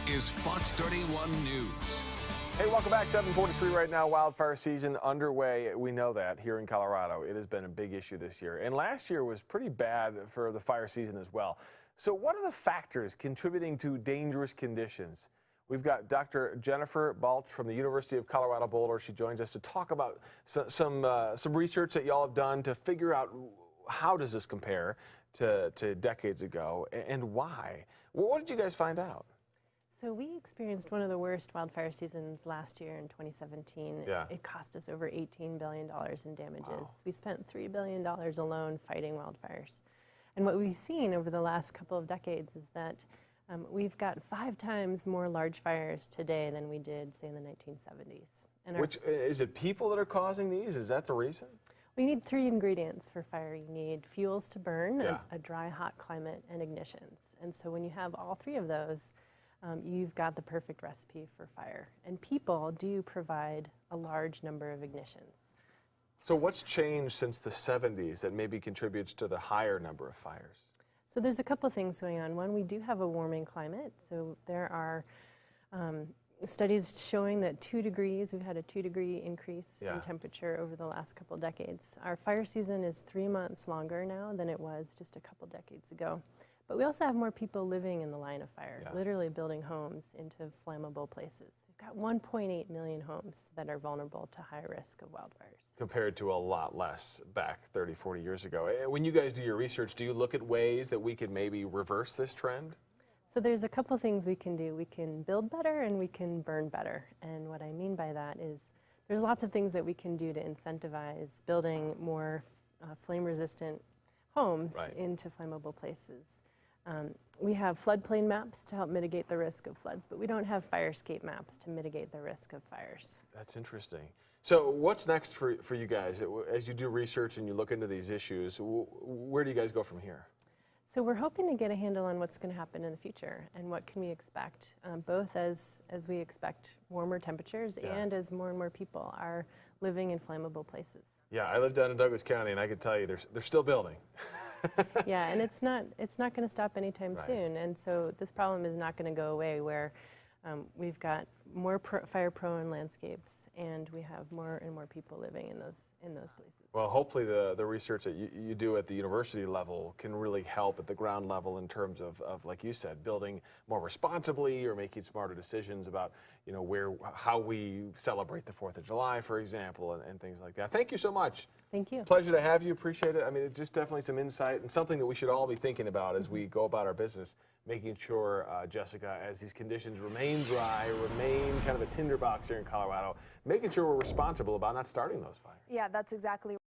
is Fox 31 News. Hey, welcome back. 7:43 right now. Wildfire season underway. We know that here in Colorado. It has been a big issue this year. And last year was pretty bad for the fire season as well. So what are the factors contributing to dangerous conditions? We've got Dr. Jennifer Balch from the University of Colorado Boulder. She joins us to talk about some research that y'all have done to figure out how does this compare to decades ago and why. Well, what did you guys find out? So we experienced one of the worst wildfire seasons last year in 2017. Yeah. It cost us over $18 billion in damages. Wow. We spent $3 billion alone fighting wildfires. And what we've seen over the last couple of decades is that we've got 5 times more large fires today than we did, say, in the 1970s. And Which, is it people that are causing these? Is that the reason? we need 3 ingredients for fire. You need fuels to burn, Yeah. a dry, hot climate, and ignitions. And so when you have all 3 of those, you've got the perfect recipe for fire. And people do provide a large number of ignitions. So what's changed since the 70s that maybe contributes to the higher number of fires? So there's a couple things going on. One, we do have a warming climate. So there are studies showing that 2 degrees, we've had a 2-degree increase in temperature over the last couple decades. Our fire season is 3 months longer now than it was just a couple decades ago. But we also have more people living in the line of fire, literally building homes into flammable places. We've got 1.8 million homes that are vulnerable to high risk of wildfires. Compared to a lot less back 30, 40 years ago. When you guys do your research, do you look at ways that we could maybe reverse this trend? So there's a couple things we can do. We can build better and we can burn better. And what I mean by that is there's lots of things that we can do to incentivize building more flame-resistant homes into flammable places. We have floodplain maps to help mitigate the risk of floods, but we don't have fire escape maps to mitigate the risk of fires. That's interesting. So what's next for you guys? As you do research and you look into these issues, where do you guys go from here? So we're hoping to get a handle on what's going to happen in the future and what can we expect, both as we expect warmer temperatures and as more and more people are living in flammable places. Yeah, I live down in Douglas County, and I can tell you they're still building. Yeah, and it's not going to stop anytime soon. And so this problem is not going to go away where we've got more fire-prone landscapes and we have more and more people living in those places. Well, hopefully the research that you do at the university level can really help at the ground level in terms of, like you said, building more responsibly or making smarter decisions about, how we celebrate the 4th of July, for example, and things like that. Thank you so much. Thank you. Pleasure to have you. Appreciate it. I mean, it's just definitely some insight and something that we should all be thinking about as we go about our business, making sure, Jessica, as these conditions remain dry, remain kind of a tinderbox here in Colorado, making sure we're responsible about not starting those fires. Yeah, that's exactly